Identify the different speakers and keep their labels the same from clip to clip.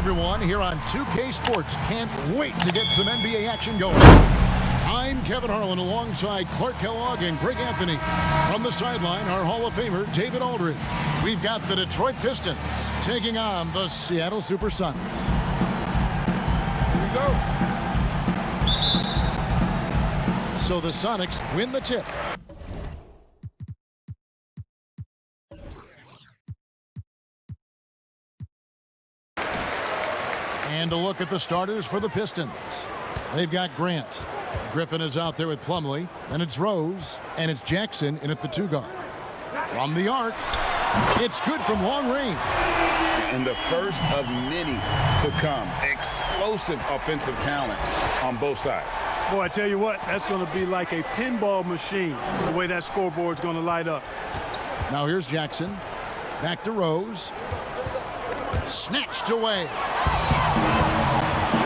Speaker 1: everyone, here on 2K Sports. Can't wait to get some NBA action going. I'm Kevin Harlan alongside Clark Kellogg and Greg Anthony. From the sideline, our Hall of Famer, David Aldridge. We've got the Detroit Pistons taking on the Seattle Supersonics. Here we go. So the Sonics win the tip. And a look at the starters for the Pistons. They've got Grant. Griffin is out there with Plumlee. Then it's Rose. And it's Jackson in at the 2 guard. From the arc. It's good from long range.
Speaker 2: And the first of many to come. Explosive offensive talent on both sides.
Speaker 3: Boy, I tell you what, that's going to be like a pinball machine, the way that scoreboard's going to light up.
Speaker 1: Now here's Jackson. Back to Rose. Snatched away.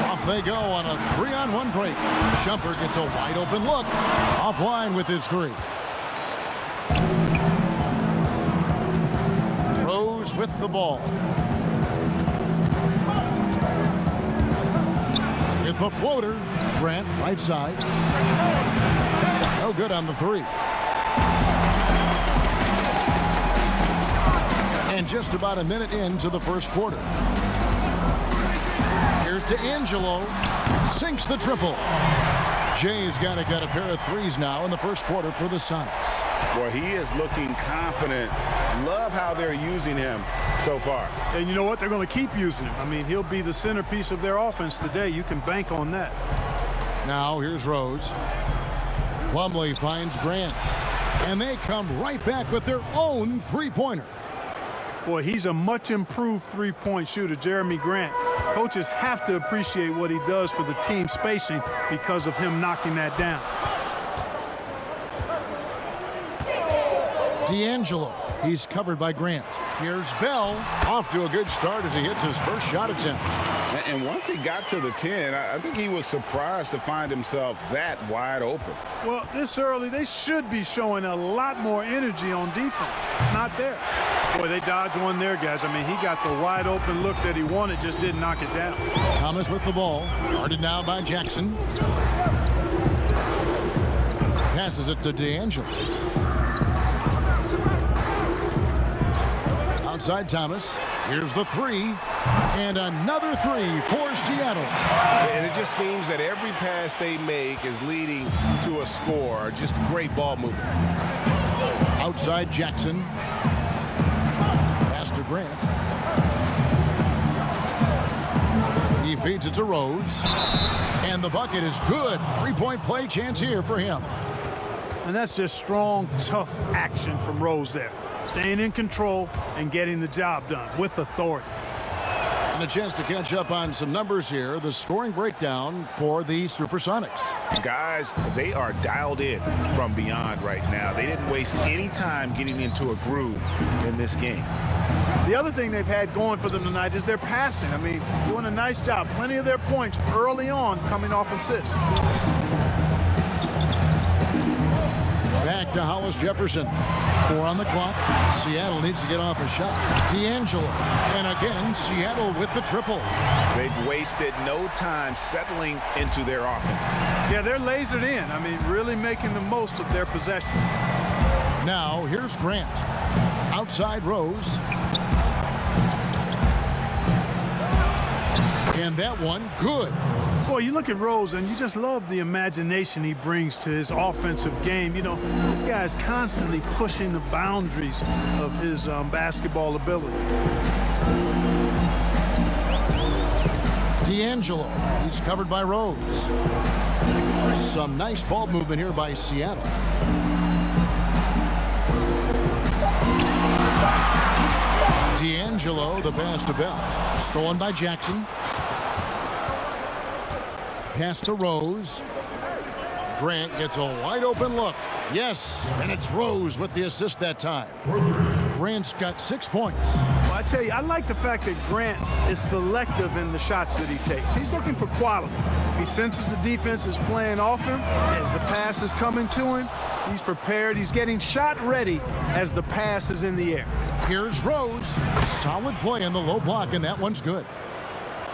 Speaker 1: Off they go on a 3-on-1 break. Shumpert gets a wide open look. Offline with his 3. Rose with the ball. With the floater. Grant, right side. No good on the 3. And just about a minute into the first quarter. Here's to ANGELO. Sinks the triple. Jay's got a pair of 3s now in the first quarter for the Sonics.
Speaker 2: Boy, he is looking confident. Love how they're using him so far.
Speaker 3: And you know what? They're going to keep using him. I mean, he'll be the centerpiece of their offense today. You can bank on that.
Speaker 1: Now here's Rose. Plumlee finds Grant. And they come right back with their own 3-pointer.
Speaker 3: Boy, he's a much improved 3-point shooter, Jeremy Grant. Coaches have to appreciate what he does for the team spacing because of him knocking that down.
Speaker 1: D'Angelo, he's covered by Grant. Here's Bell, off to a good start as he hits his first shot attempt.
Speaker 2: And once he got to the 10, I think he was surprised to find himself that wide open.
Speaker 3: Well, this early, they should be showing a lot more energy on defense. It's not there. Boy, they dodged one there, guys. I mean, he got the wide open look that he wanted, just didn't knock it down.
Speaker 1: Thomas with the ball, guarded now by Jackson. Passes it to D'Angelo. Outside Thomas. Here's the 3. And another 3 for Seattle.
Speaker 2: And it just seems that every pass they make is leading to a score. Just great ball movement.
Speaker 1: Outside Jackson. Pass to Grant. He feeds it to Rose. And the bucket is good. 3-point play chance here for him.
Speaker 3: And that's just strong, tough action from Rose there. Staying in control and getting the job done with authority.
Speaker 1: And a chance to catch up on some numbers here. The scoring breakdown for the Supersonics.
Speaker 2: Guys, they are dialed in from beyond right now. They didn't waste any time getting into a groove in this game.
Speaker 3: The other thing they've had going for them tonight is their passing. I mean, doing a nice job. Plenty of their points early on coming off assists.
Speaker 1: Back to Hollis Jefferson. 4 on the clock. Seattle needs to get off a shot. D'Angelo. And again, Seattle with the triple.
Speaker 2: They've wasted no time settling into their offense.
Speaker 3: Yeah, they're lasered in. I mean, really making the most of their possession.
Speaker 1: Now, here's Grant. Outside Rose. And that one, good.
Speaker 3: Boy, you look at Rose, and you just love the imagination he brings to his offensive game. You know, this guy is constantly pushing the boundaries of his basketball ability.
Speaker 1: D'Angelo, he's covered by Rose. Some nice ball movement here by Seattle. D'Angelo, the pass to Bell. Stolen by Jackson. Pass to Rose. Grant gets a wide open look. Yes, and it's Rose with the assist that time. Grant's got 6 points.
Speaker 3: Well, I tell you, I like the fact that Grant is selective in the shots that he takes. He's looking for quality. He senses the defense is playing off him. As the pass is coming to him, he's prepared. He's getting shot ready as the pass is in the air.
Speaker 1: Here's Rose. Solid play in the low block, and that one's good.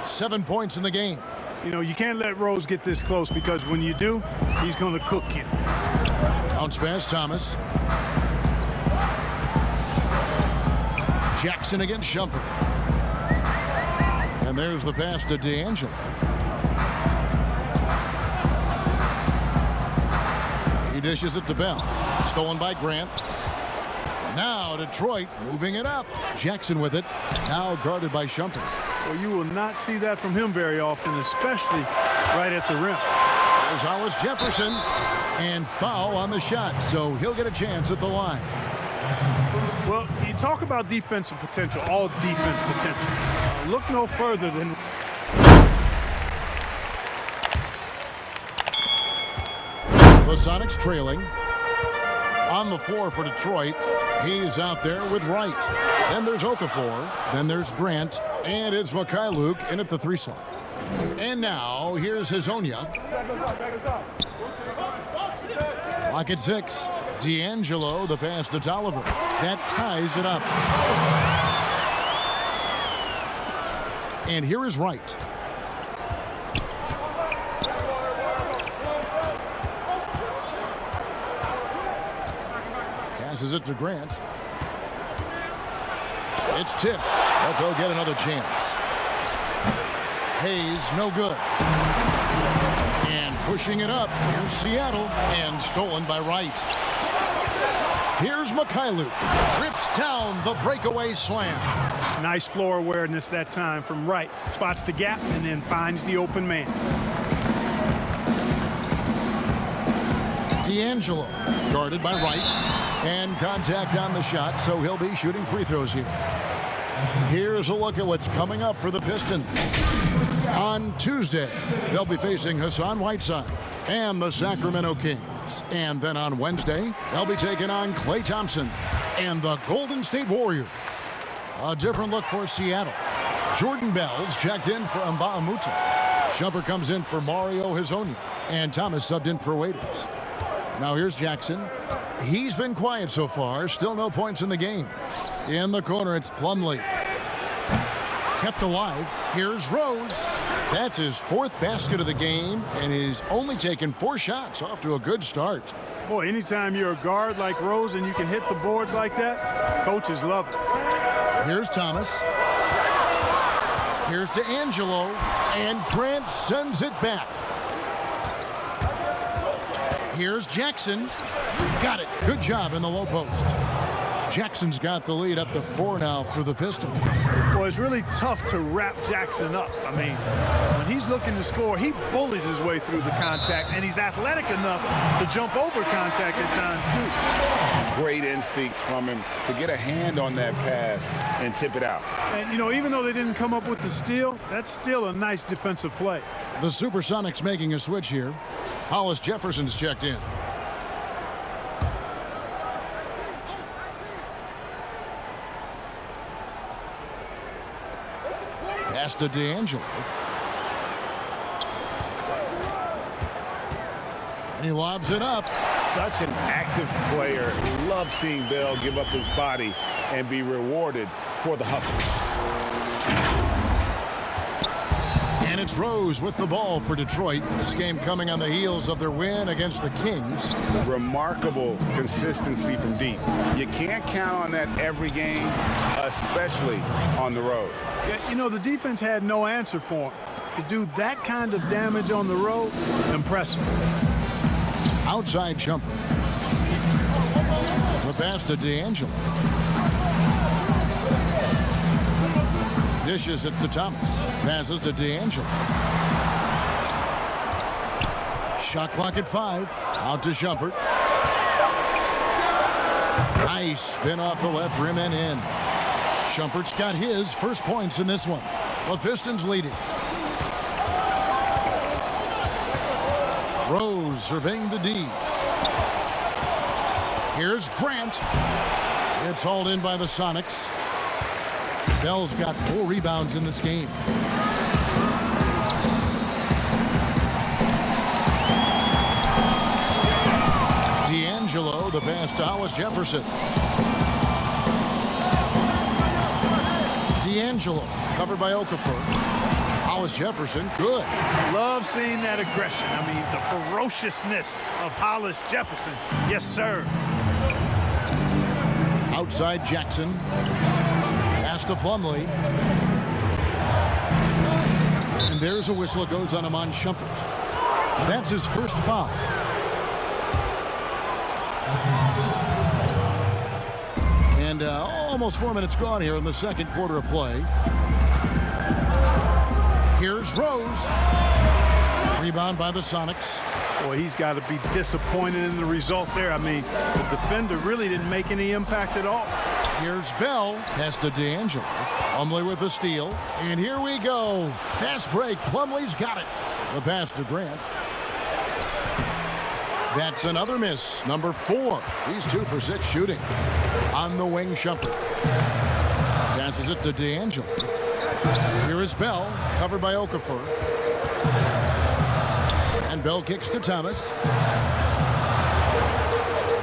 Speaker 1: 7 points in the game.
Speaker 3: You know, you can't let Rose get this close because when you do, he's going to cook you.
Speaker 1: Bounce pass, Thomas. Jackson against Shumpert. And there's the pass to D'Angelo. He dishes it to Bell. Stolen by Grant. Now Detroit moving it up. Jackson with it. Now guarded by Shumpert.
Speaker 3: Well, you will not see that from him very often, especially right at the rim.
Speaker 1: There's Hollis Jefferson. And foul on the shot, so he'll get a chance at the line.
Speaker 3: Well, you talk about defensive potential, all defense potential. Look no further than...
Speaker 1: The Sonics trailing. On the floor for Detroit, he's out there with Wright. Then there's Okafor. Then there's Grant. And it's Mikhailuk in at the 3 slot. And now, here's Hazonia. Clock at 6. D'Angelo, the pass to Tolliver. That ties it up. And here is Wright. Passes it to Grant. It's tipped, but they'll get another chance. Hayes, no good. And pushing it up, here's Seattle, and stolen by Wright. Here's Mikhailuk. Rips down the breakaway slam.
Speaker 3: Nice floor awareness that time from Wright. Spots the gap and then finds the open man.
Speaker 1: D'Angelo, guarded by Wright. And contact on the shot, so he'll be shooting free throws here. Here's a look at what's coming up for the Pistons. On Tuesday, they'll be facing Hassan Whiteside and the Sacramento Kings. And then on Wednesday, they'll be taking on Klay Thompson and the Golden State Warriors. A different look for Seattle. Jordan Bell's checked in for Mbaamuta. Shumpert comes in for Mario Hazonia. And Thomas subbed in for Waiters. Now here's Jackson. He's been quiet so far. Still no points in the game. In the corner, it's Plumlee. Kept alive. Here's Rose. That's his 4th basket of the game, and he's only taken 4 shots. Off to a good start.
Speaker 3: Boy, anytime you're a guard like Rose and you can hit the boards like that, coaches love it.
Speaker 1: Here's Thomas. Here's D'Angelo, and Grant sends it back. Here's Jackson. Got it. Good job in the low post. Jackson's got the lead up to 4 now for the Pistons.
Speaker 3: Well, it's really tough to wrap Jackson up. I mean, when he's looking to score, he bullies his way through the contact, and he's athletic enough to jump over contact at times, too.
Speaker 2: Great instincts from him to get a hand on that pass and tip it out.
Speaker 3: And, you know, even though they didn't come up with the steal, that's still a nice defensive play.
Speaker 1: The Supersonics making a switch here. Hollis Jefferson's checked in. Pass to D'Angelo. And he lobs it up.
Speaker 2: Such an active player. Love seeing Bell give up his body and be rewarded for the hustle.
Speaker 1: And it's Rose with the ball for Detroit. This game coming on the heels of their win against the Kings.
Speaker 2: Remarkable consistency from deep. You can't count on that every game, especially on the road.
Speaker 3: Yeah, you know, the defense had no answer for him. To do that kind of damage on the road, impressive.
Speaker 1: Outside Shumpert. The pass to D'Angelo. Dishes it to Thomas. Passes to D'Angelo. Shot clock at 5. Out to Shumpert. Nice spin off the left rim and in. Shumpert's got his first points in this one. The Pistons leading. Rose surveying the D. Here's Grant. It's hauled in by the Sonics. Bell's got 4 rebounds in this game. D'Angelo, the pass to Hollis Jefferson. D'Angelo, covered by Okafor. Hollis Jefferson, good.
Speaker 3: Love seeing that aggression. I mean, the ferociousness of Hollis Jefferson. Yes, sir.
Speaker 1: Outside Jackson. Pass to Plumlee. And there's a whistle. It goes on Amon Shumpert. That's his first foul. And almost 4 minutes gone here in the second quarter of play. Here's Rose. Rebound by the Sonics.
Speaker 3: Boy, he's got to be disappointed in the result there. I mean, the defender really didn't make any impact at all.
Speaker 1: Here's Bell. Pass to D'Angelo. Plumlee with the steal. And here we go. Fast break. Plumlee's got it. The pass to Grant. That's another miss. Number 4. He's 2 for 6 shooting. On the wing, Shumpert. Passes it to D'Angelo. Here is Bell. Covered by Okafor. And Bell kicks to Thomas.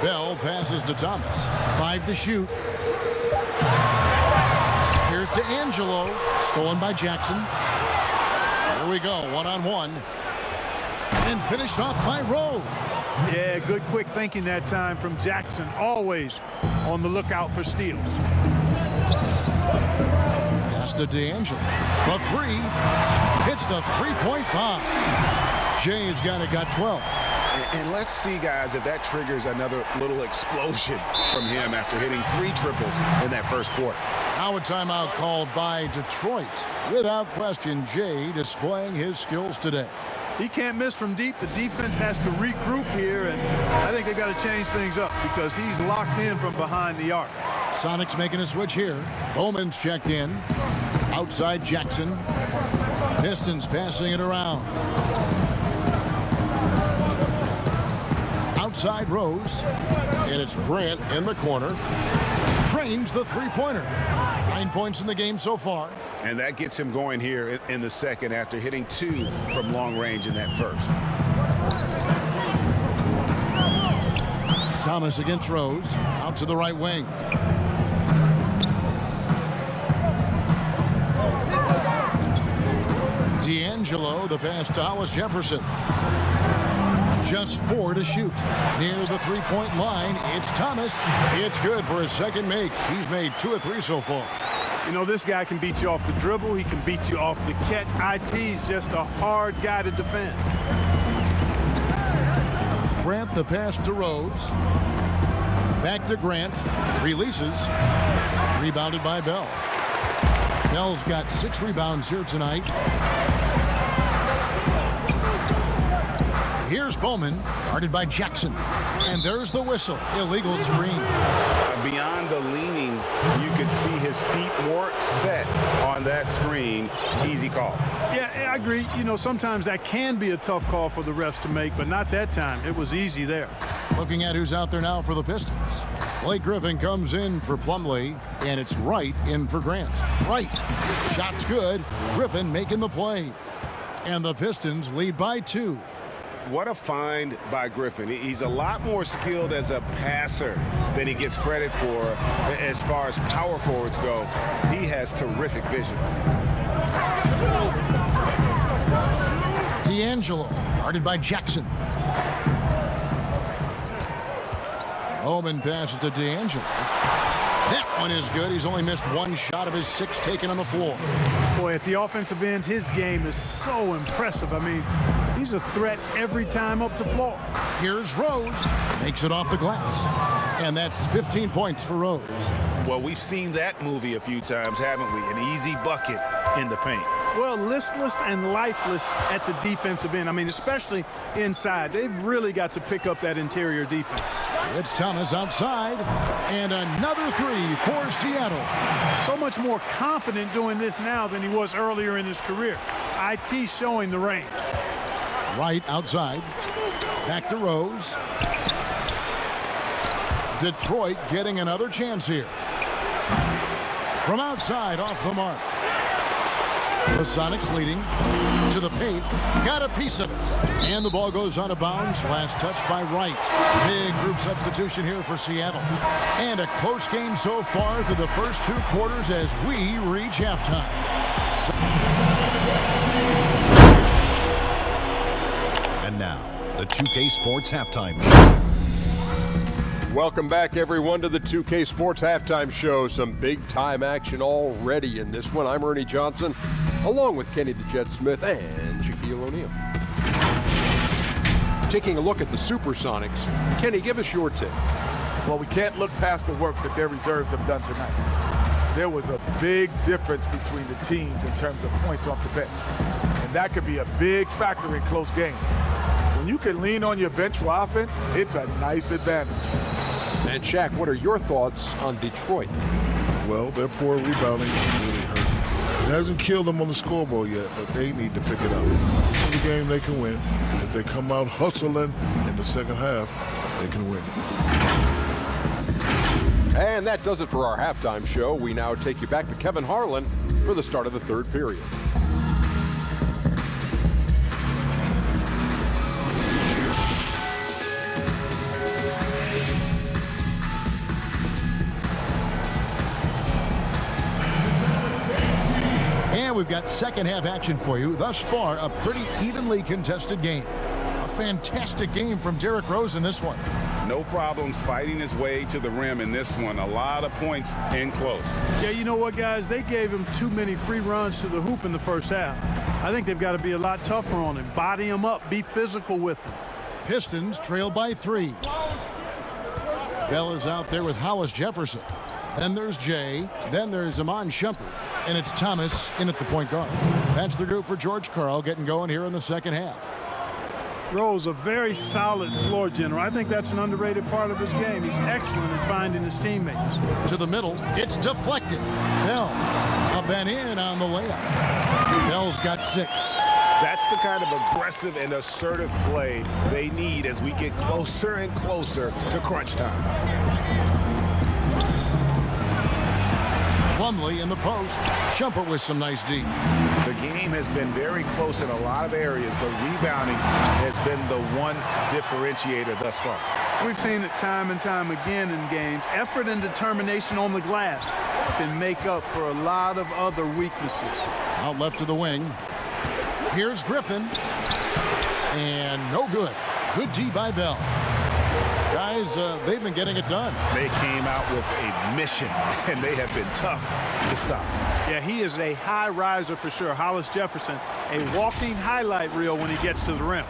Speaker 1: Bell passes to Thomas. 5 to shoot. Here's to Angelo. Stolen by Jackson. Here we go. 1-on-1. And finished off by Rose.
Speaker 3: Yeah, good quick thinking that time from Jackson. Always on the lookout for steals.
Speaker 1: Pass to D'Angelo. The 3. Hits the three-point bomb. Jay's got 12.
Speaker 2: And let's see, guys, if that triggers another little explosion from him after hitting 3 triples in that first quarter.
Speaker 1: Now a timeout called by Detroit. Without question, Jay displaying his skills today.
Speaker 3: He can't miss from deep. The defense has to regroup here, and I think they got to change things up because he's locked in from behind the arc.
Speaker 1: Sonics making a switch here. Bowman's checked in. Outside Jackson. Pistons passing it around. Outside Rose. And it's Grant in the corner. Trains the three-pointer. 9 points in the game so far.
Speaker 2: And that gets him going here in the second after hitting 2 from long range in that first.
Speaker 1: Thomas against Rose. Out to the right wing. D'Angelo, the pass to Hollis Jefferson. Just 4 to shoot. Near the three-point line, it's Thomas. It's good for his second make. He's made 2 of 3 so far.
Speaker 3: You know, this guy can beat you off the dribble. He can beat you off the catch. IT's just a hard guy to defend.
Speaker 1: Grant, the pass to Rose. Back to Grant. Releases. Rebounded by Bell. Bell's got 6 rebounds here tonight. Here's Bowman, guarded by Jackson. And there's the whistle. Illegal screen.
Speaker 2: Beyond the leaning, you could see his feet more set on that screen. Easy call.
Speaker 3: Yeah, I agree. You know, sometimes that can be a tough call for the refs to make, but not that time. It was easy there.
Speaker 1: Looking at who's out there now for the Pistons. Blake Griffin comes in for Plumlee, and it's Wright in for Grant. Wright, shot's good. Griffin making the play. And the Pistons lead by 2.
Speaker 2: What a find by Griffin. He's a lot more skilled as a passer than he gets credit for as far as power forwards go. He has terrific vision.
Speaker 1: D'Angelo, guarded by Jackson. Bowman passes to D'Angelo. That one is good. He's only missed 1 shot of his 6 taken on the floor.
Speaker 3: Boy, at the offensive end, his game is so impressive. I mean, he's a threat every time up the floor.
Speaker 1: Here's Rose. Makes it off the glass. And that's 15 points for Rose.
Speaker 2: Well, we've seen that movie a few times, haven't we? An easy bucket in the paint.
Speaker 3: Well, listless and lifeless at the defensive end. I mean, especially inside. They've really got to pick up that interior defense.
Speaker 1: It's Thomas outside. And another 3 for Seattle.
Speaker 3: So much more confident doing this now than he was earlier in his career. IT showing the range.
Speaker 1: Wright outside. Back to Rose. Detroit getting another chance here. From outside, off the mark. The Sonics leading to the paint. Got a piece of it. And the ball goes out of bounds. Last touch by Wright. Big group substitution here for Seattle. And a close game so far through the first 2 quarters as we reach halftime. 2K Sports Halftime Show.
Speaker 4: Welcome back, everyone, to the 2K Sports Halftime Show. Some big-time action already in this one. I'm Ernie Johnson, along with Kenny the Jet Smith and Shaquille O'Neal. Taking a look at the Supersonics. Kenny, give us your tip.
Speaker 5: Well, we can't look past the work that their reserves have done tonight. There was a big difference between the teams in terms of points off the bench. And that could be a big factor in close games. When you can lean on your bench for offense, it's a nice advantage.
Speaker 4: And Shaq, what are your thoughts on Detroit?
Speaker 6: Well, their poor rebounding really hurt. It hasn't killed them on the scoreboard yet, but they need to pick it up. This is a game they can win. If they come out hustling in the second half, they can win.
Speaker 4: And that does it for our halftime show. We now take you back to Kevin Harlan for the start of the third period.
Speaker 1: And we've got second half action for you. Thus far, a pretty evenly contested game. A fantastic game from Derrick Rose in this one.
Speaker 2: No problems fighting his way to the rim in this one. A lot of points in close.
Speaker 3: Yeah, you know what, guys? They gave him too many free runs to the hoop in the first half. I think they've got to be a lot tougher on him. Body him up. Be physical with him.
Speaker 1: Pistons trail by 3. Bell is out there with Hollis Jefferson. Then there's Jay. Then there's Iman Shumpert. And it's Thomas in at the point guard. That's the group for George Karl getting going here in the second half.
Speaker 3: Rose, a very solid floor general. I think that's an underrated part of his game. He's excellent at finding his teammates.
Speaker 1: To the middle. It's deflected. Bell up and in on the layup. Bell's got 6.
Speaker 2: That's the kind of aggressive and assertive play they need as we get closer and closer to crunch time.
Speaker 1: Plumlee in the post. Shumpert with some nice D.
Speaker 2: The game has been very close in a lot of areas, but rebounding has been the one differentiator thus far.
Speaker 3: We've seen it time and time again in games. Effort and determination on the glass can make up for a lot of other weaknesses.
Speaker 1: Out left to the wing. Here's Griffin. And no good. Good D by Bell. Guys, they've been getting it done.
Speaker 2: They came out with a mission, and they have been tough to stop.
Speaker 3: Yeah, he is a high riser for sure. Hollis Jefferson, a walking highlight reel when he gets to the rim.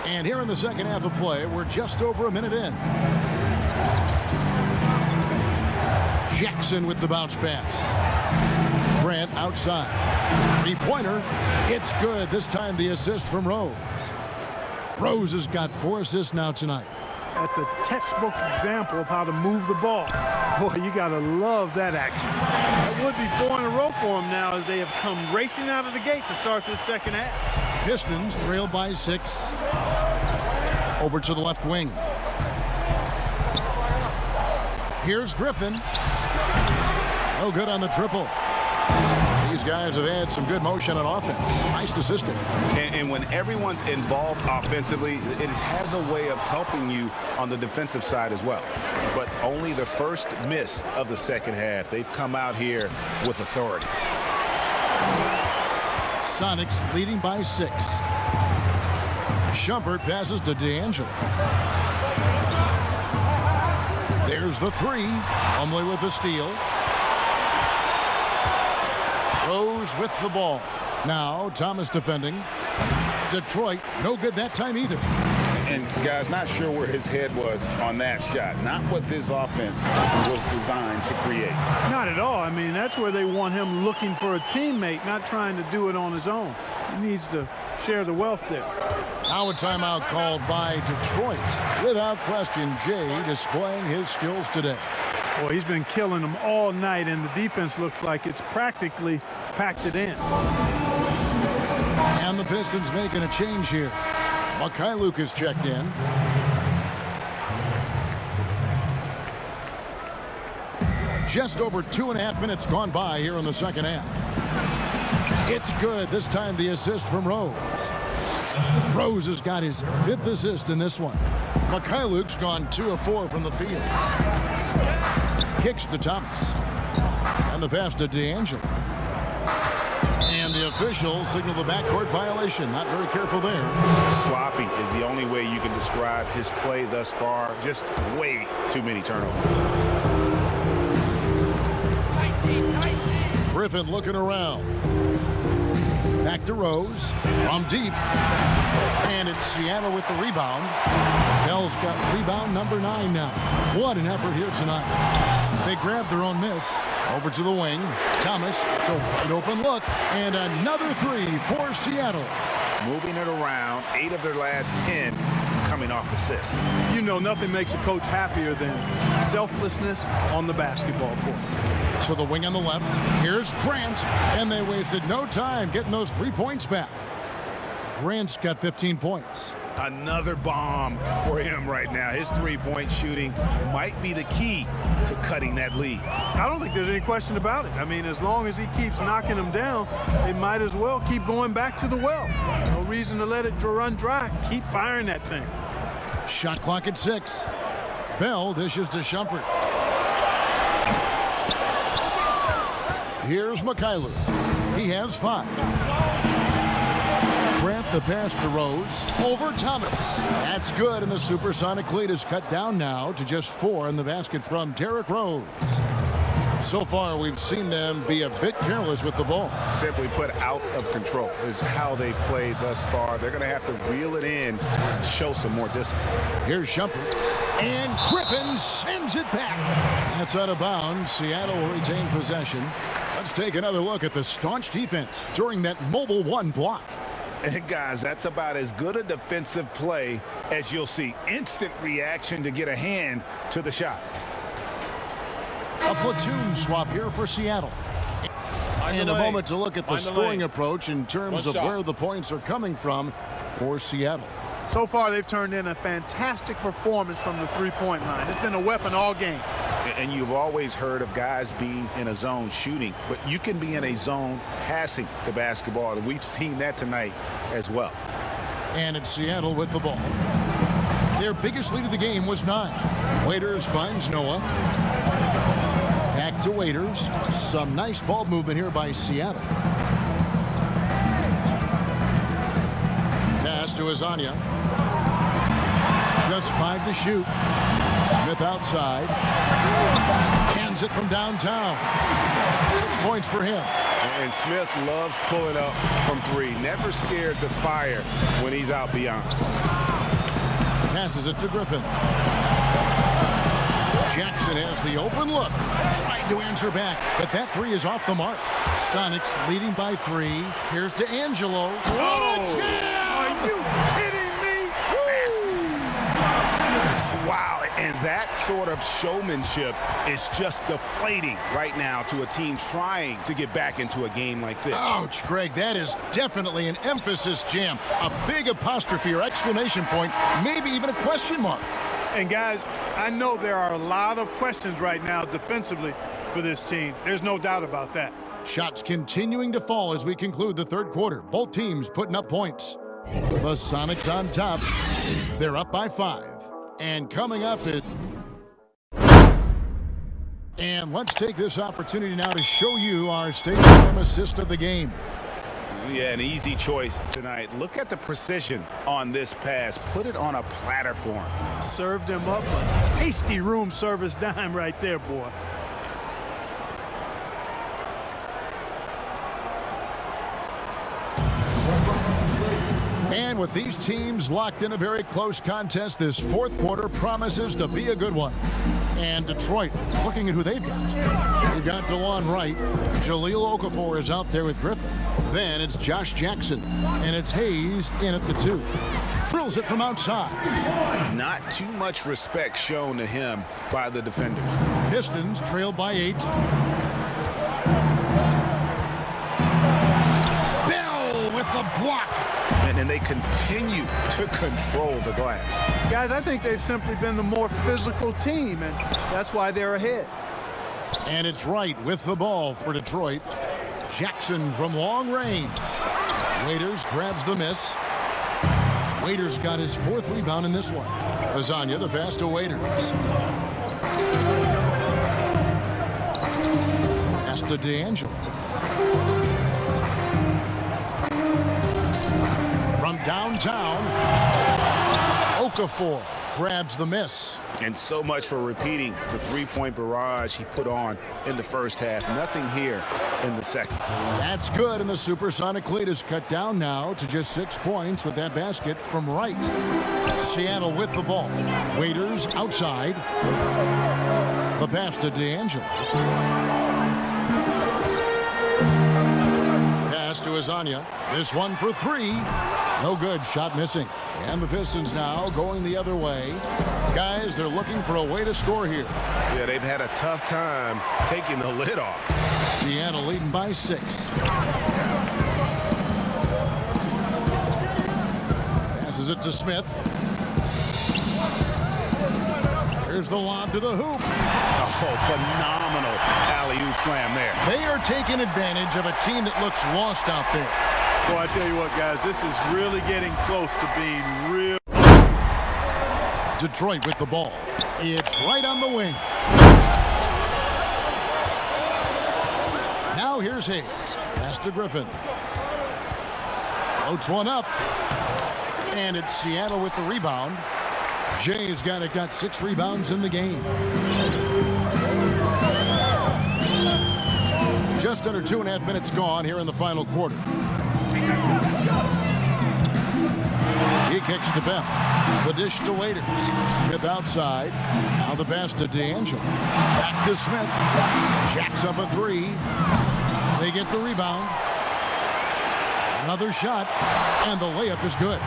Speaker 1: And here in the second half of play, we're just over a minute in. Jackson with the bounce pass. Grant outside. Three-pointer. It's good. This time the assist from Rose. Rose has got 4 assists now tonight.
Speaker 3: That's a textbook example of how to move the ball. Boy, you got to love that action. That would be 4 in a row for them now as they have come racing out of the gate to start this second half.
Speaker 1: Pistons trail by 6. Over to the left wing. Here's Griffin. No good on the triple. These guys have had some good motion on offense. Nice to assist him.
Speaker 2: And when everyone's involved offensively, it has a way of helping you on the defensive side as well. But only the first miss of the second half. They've come out here with authority.
Speaker 1: Sonics leading by 6. Shumpert passes to D'Angelo. There's the 3. Plumlee with the steal. Rose with the ball. Now Thomas defending. Detroit, no good that time either.
Speaker 2: And guys, not sure where his head was on that shot. Not what this offense was designed to create.
Speaker 3: Not at all. I mean, that's where they want him looking for a teammate, not trying to do it on his own. He needs to share the wealth there.
Speaker 1: Now a timeout called by Detroit. Without question, Jay displaying his skills today.
Speaker 3: Boy, he's been killing them all night, and the defense looks like it's practically packed it in.
Speaker 1: And the Pistons making a change here. Mikhailuk is checked in. Just over 2.5 minutes gone by here in the second half. It's good. This time the assist from Rose. Rose has got his 5th assist in this one. Mikhailuk's gone 2 of 4 from the field. Kicks to Thomas. And the pass to D'Angelo. And the officials signal the backcourt violation. Not very careful there.
Speaker 2: Sloppy is the only way you can describe his play thus far. Just way too many turnovers.
Speaker 1: Griffin looking around. Back to Rose from deep. And it's Seattle with the rebound. Bell's got rebound number 9 now. What an effort here tonight. They grabbed their own miss. Over to the wing. Thomas, it's an open look. And another 3 for Seattle.
Speaker 2: Moving it around, 8 of their last 10 coming off assists.
Speaker 3: You know, nothing makes a coach happier than selflessness on the basketball court.
Speaker 1: To the wing on the left. Here's Grant. And they wasted no time getting those 3 points back. Grant's got 15 points.
Speaker 2: Another bomb for him right now. His three-point shooting might be the key to cutting that lead.
Speaker 3: I don't think there's any question about it. I mean, as long as he keeps knocking them down, they might as well keep going back to the well. No reason to let it run dry. Keep firing that thing.
Speaker 1: Shot clock at 6. Bell dishes to Shumpert. Here's McKyler. He has 5. Grant the pass to Rose. Over Thomas. That's good, and the Supersonic lead is cut down now to just 4 in the basket from Derrick Rose. So far, we've seen them be a bit careless with the ball.
Speaker 2: Simply put, out of control is how they've played thus far. They're going to have to reel it in and show some more discipline.
Speaker 1: Here's Shumpert. And Griffin sends it back. That's out of bounds. Seattle will retain possession. Let's take another look at the staunch defense during that mobile 1 block.
Speaker 2: And guys, that's about as good a defensive play as you'll see. Instant reaction to get a hand to the shot.
Speaker 1: A platoon swap here for Seattle. And a moment to look at the scoring approach in terms of where the points are coming from for Seattle.
Speaker 3: So far, they've turned in a fantastic performance from the three-point line. It's been a weapon all game.
Speaker 2: And you've always heard of guys being in a zone shooting, but you can be in a zone passing the basketball, and we've seen that tonight as well.
Speaker 1: And it's Seattle with the ball. Their biggest lead of the game was 9. Waiters finds Noah. Back to Waiters. Some nice ball movement here by Seattle. Pass to Azania. Just 5 to shoot. Smith outside. Cans it from downtown. 6 points for him.
Speaker 2: And Smith loves pulling up from 3. Never scared to fire when he's out beyond.
Speaker 1: Passes it to Griffin. Jackson has the open look. Trying to answer back, but that 3 is off the mark. Sonics leading by 3. Here's to Angelo. What a jam!
Speaker 3: Are you kidding me?
Speaker 2: Wow, and that sort of showmanship is just deflating right now to a team trying to get back into a game like this.
Speaker 1: Ouch, Greg, that is definitely an emphasis jam. A big apostrophe or exclamation point, maybe even a question mark.
Speaker 3: And guys, I know there are a lot of questions right now defensively for this team. There's no doubt about that.
Speaker 1: Shots continuing to fall as we conclude the third quarter. Both teams putting up points. The Sonics on top. They're up by 5. And coming up is... And let's take this opportunity now to show you our Stadium assist of the game.
Speaker 2: Yeah, an easy choice tonight. Look at the precision on this pass. Put it on a platter for him.
Speaker 3: Served him up a tasty room service dime right there, boy.
Speaker 1: And with these teams locked in a very close contest, this fourth quarter promises to be a good one. And Detroit, looking at who they've got. They've got DeLon Wright. Jahlil Okafor is out there with Griffin. Then it's Josh Jackson. And it's Hayes in at the 2. Drills it from outside.
Speaker 2: Not too much respect shown to him by the defenders.
Speaker 1: Pistons trail by 8. Bell with the block.
Speaker 2: And they continue to control the glass.
Speaker 3: Guys, I think they've simply been the more physical team, and that's why they're ahead.
Speaker 1: And it's Wright with the ball for Detroit. Jackson from long range. Waiters grabs the miss. Waiters got his 4th rebound in this one. Azania the pass to Waiters. Pass to D'Angelo. downtown. Okafor grabs the miss.
Speaker 2: And so much for repeating the three-point barrage he put on in the first half. Nothing here in the second.
Speaker 1: That's good, and the Supersonic lead is cut down now to just 6 points with that basket from Wright. Seattle with the ball. Waiters outside. The pass to D'Angelo. Pass to Azania. This one for three. No good. Shot missing. And the Pistons now going the other way. Guys, they're looking for a way to score here.
Speaker 2: Yeah, they've had a tough time taking the lid off.
Speaker 1: Seattle leading by 6. Passes it to Smith. Here's the lob to the hoop.
Speaker 2: Oh, phenomenal alley-oop slam there.
Speaker 1: They are taking advantage of a team that looks lost out there.
Speaker 3: Boy, I tell you what, guys, this is really getting close to being real.
Speaker 1: Detroit with the ball. It's right on the wing. Now here's Hayes. Pass to Griffin. Floats one up. And it's Seattle with the rebound. Jay's got 6 rebounds in the game. Just under 2.5 minutes gone here in the final quarter. He kicks to Bell. The dish to Waiters. Smith outside. Now the pass to D'Angelo. Back to Smith. Jacks up a 3. They get the rebound. Another shot. And the layup is good.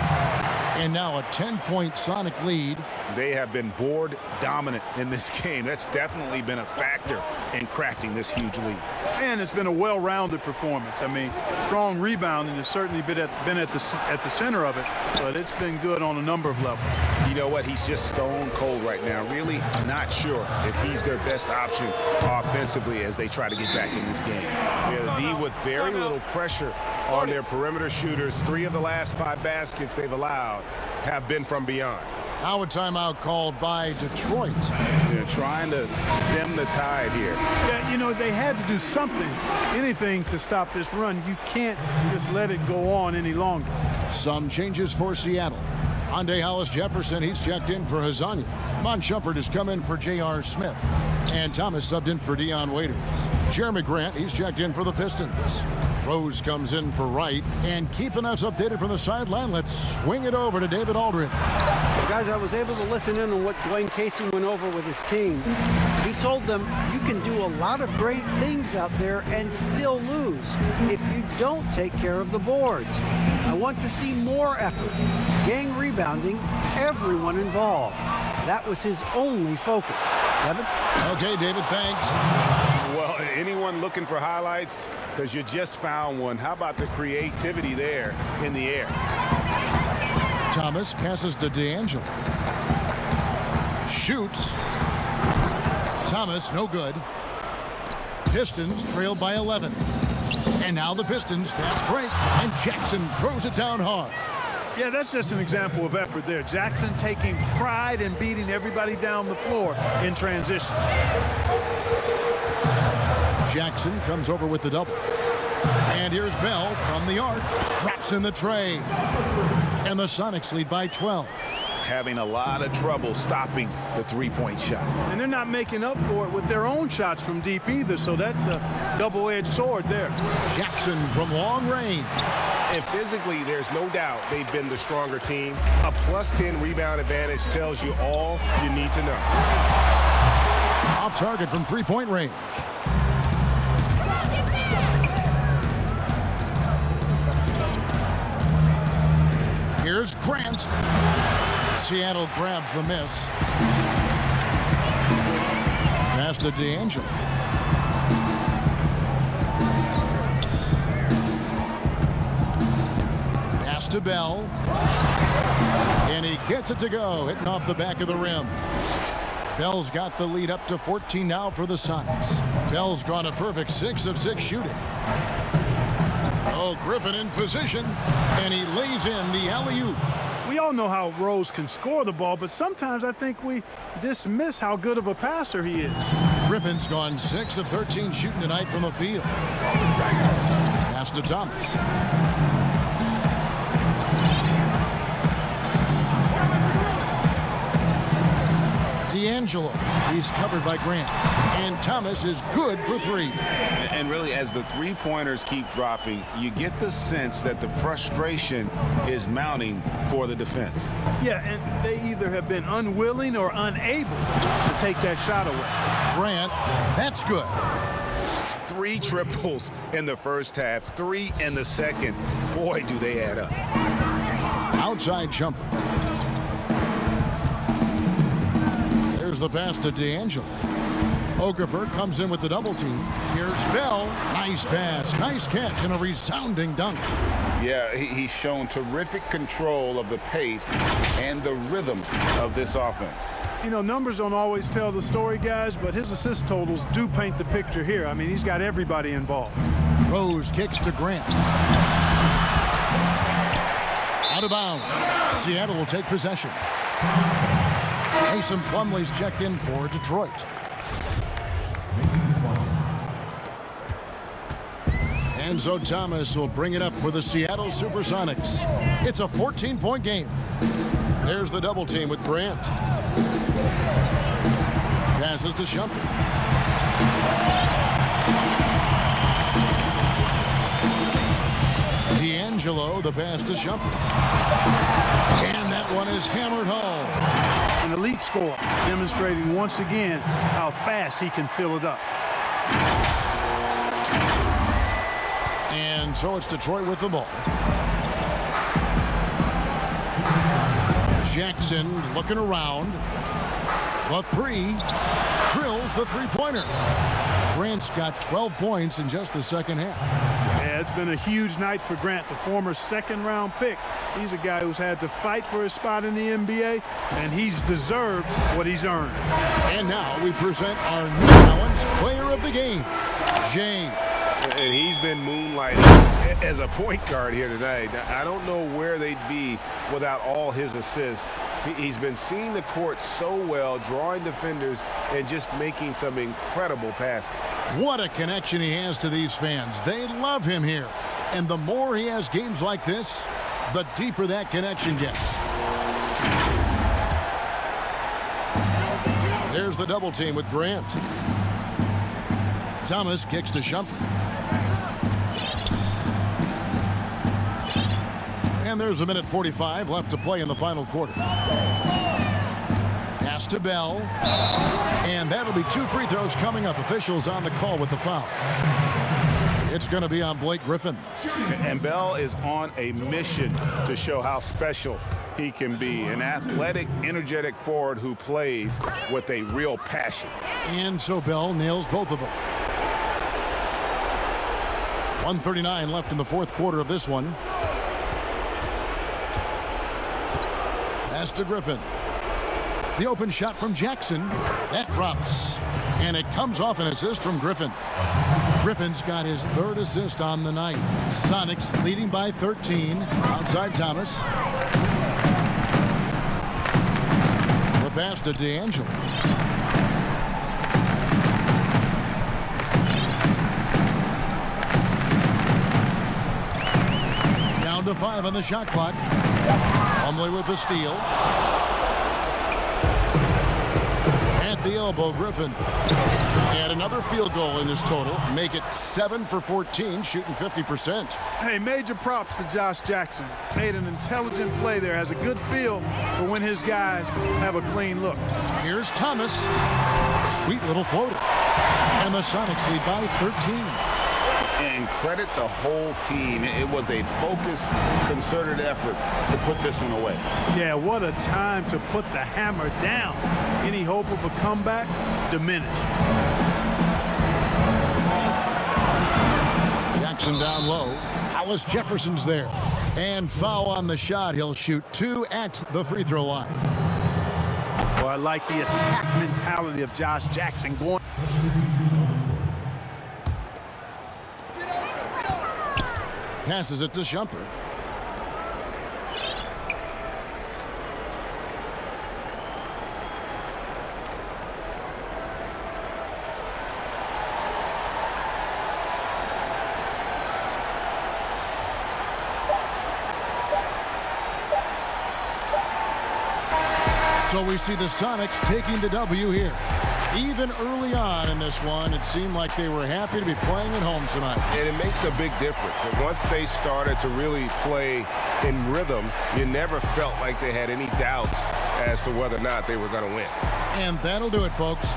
Speaker 1: And now a 10-point Sonic lead.
Speaker 2: They have been board dominant in this game. That's definitely been a factor in crafting this huge lead.
Speaker 3: And it's been a well-rounded performance. I mean, strong rebounding has certainly been at the center of it, but it's been good on a number of levels.
Speaker 2: You know what? He's just stone cold right now. Really not sure if he's their best option offensively as they try to get back in this game. Yeah, the D with very little pressure on their perimeter shooters. 3 of the last 5 baskets they've allowed have been from beyond.
Speaker 1: Now a timeout called by Detroit.
Speaker 2: They're trying to stem the tide here.
Speaker 3: Yeah, you know, they had to do something, anything to stop this run. You can't just let it go on any longer.
Speaker 1: Some changes for Seattle. Andre Hollis-Jefferson, he's checked in for Hazanya. Mon Shumpert has come in for J.R. Smith. And Thomas subbed in for Dion Waiters. Jeremy Grant, he's checked in for the Pistons. Rose comes in for Wright. And keeping us updated from the sideline, let's swing it over to David Aldridge.
Speaker 7: Guys, I was able to listen in on what Dwayne Casey went over with his team. He told them you can do a lot of great things out there and still lose if you don't take care of the boards. I want to see more effort, gang rebounding, everyone involved. That was his only focus. Kevin?
Speaker 1: Okay, David, thanks.
Speaker 2: Well, anyone looking for highlights? Because you just found one. How about the creativity there in the air?
Speaker 1: Thomas passes to D'Angelo. Shoots. Thomas, no good. Pistons trailed by 11. And now the Pistons fast break, and Jackson throws it down hard.
Speaker 3: Yeah, that's just an example of effort there. Jackson taking pride in beating everybody down the floor in transition.
Speaker 1: Jackson comes over with the double. And here's Bell from the arc. Drops in the tray. And the Sonics lead by 12.
Speaker 2: Having a lot of trouble stopping the three-point shot.
Speaker 3: And they're not making up for it with their own shots from deep either, so that's a double-edged sword there.
Speaker 1: Jackson from long range.
Speaker 2: And physically, there's no doubt they've been the stronger team. A +10 rebound advantage tells you all you need to know.
Speaker 1: Off target from three-point range. Here's Grant. Seattle grabs the miss. Pass to D'Angelo. Pass to Bell. And he gets it to go, hitting off the back of the rim. Bell's got the lead up to 14 now for the Sonics. Bell's gone a perfect 6 of 6 shooting. Oh, Griffin in position, and he lays in the alley-oop.
Speaker 3: We all know how Rose can score the ball, but sometimes I think we dismiss how good of a passer he is.
Speaker 1: Griffin's gone 6 of 13 shooting tonight from the field. Pass to Thomas. ANGELO. He's covered by Grant. And Thomas is good for three.
Speaker 2: And really, as the three-pointers keep dropping, you get the sense that the frustration is mounting for the defense.
Speaker 3: Yeah, and they either have been unwilling or unable to take that shot away.
Speaker 1: Grant, that's good.
Speaker 2: 3 triples in the first half, 3 in the second. Boy, do they add up.
Speaker 1: Outside jumper. There's the pass to D'Angelo. Okafor comes in with the double team. Here's Bell. Nice pass, nice catch, and a resounding dunk.
Speaker 2: Yeah, he's shown terrific control of the pace and the rhythm of this offense.
Speaker 3: You know, numbers don't always tell the story, guys, but his assist totals do paint the picture here. I mean, he's got everybody involved.
Speaker 1: Rose kicks to Grant. Out of bounds. Seattle will take possession. Mason Plumlee's checked in for Detroit. Enzo Thomas will bring it up for the Seattle Supersonics. It's a 14-point game. There's the double team with Grant. Passes to Shumpert. D'Angelo, the pass to Shumpert. And that one is hammered home.
Speaker 3: An elite scorer, demonstrating once again how fast he can fill it up.
Speaker 1: And so it's Detroit with the ball. Jackson looking around. The three drills the three-pointer. Grant's got 12 points in just the second half.
Speaker 3: Yeah, it's been a huge night for Grant, the former second-round pick. He's a guy who's had to fight for his spot in the NBA, and he's deserved what he's earned.
Speaker 1: And now we present our New Balance Player of the Game, James.
Speaker 2: And he's been moonlighting as a point guard here tonight. I don't know where they'd be without all his assists. He's been seeing the court so well, drawing defenders, and just making some incredible passes.
Speaker 1: What a connection he has to these fans. They love him here. And the more he has games like this, the deeper that connection gets. There's the double team with Grant. Thomas kicks to Shumpert. And there's a minute 45 left to play in the final quarter. Pass to Bell. And that'll be 2 free throws coming up. Officials on the call with the foul. It's going to be on Blake Griffin.
Speaker 2: And Bell is on a mission to show how special he can be. An athletic, energetic forward who plays with a real passion.
Speaker 1: And so Bell nails both of them. 1:39 left in the fourth quarter of this one. Pass to Griffin. The open shot from Jackson. That drops. And it comes off an assist from Griffin. Griffin's got his 3rd assist on the night. Sonics leading by 13. Outside Thomas. The pass to D'Angelo. Down to 5 on the shot clock. Plumlee with the steal. At the elbow, Griffin. And another field goal in his total. Make it 7 for 14, shooting 50%.
Speaker 3: Hey, major props to Josh Jackson. Made an intelligent play there. Has a good feel for when his guys have a clean look.
Speaker 1: Here's Thomas. Sweet little floater. And the Sonics lead by 13.
Speaker 2: And credit the whole team. It was a focused, concerted effort to put this one away.
Speaker 3: Yeah, what a time to put the hammer down. Any hope of a comeback diminished.
Speaker 1: Jackson down low. Alice Jefferson's there. And foul on the shot. He'll shoot 2 at the free throw line.
Speaker 3: Well, I like the attack mentality of Josh Jackson going.
Speaker 1: Passes it to Shumpert. So we see the Sonics taking the W here. Even early on in this one, it seemed like they were happy to be playing at home tonight.
Speaker 2: And it makes a big difference. And once they started to really play in rhythm, you never felt like they had any doubts as to whether or not they were going to win.
Speaker 1: And that'll do it, folks.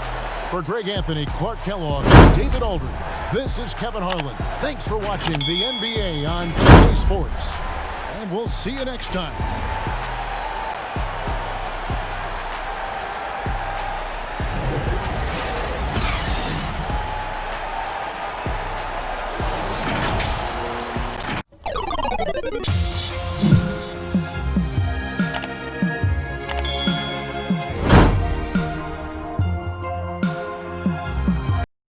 Speaker 1: For Greg Anthony, Clark Kellogg, and David Aldridge, this is Kevin Harlan. Thanks for watching the NBA on 2K Sports. And we'll see you next time.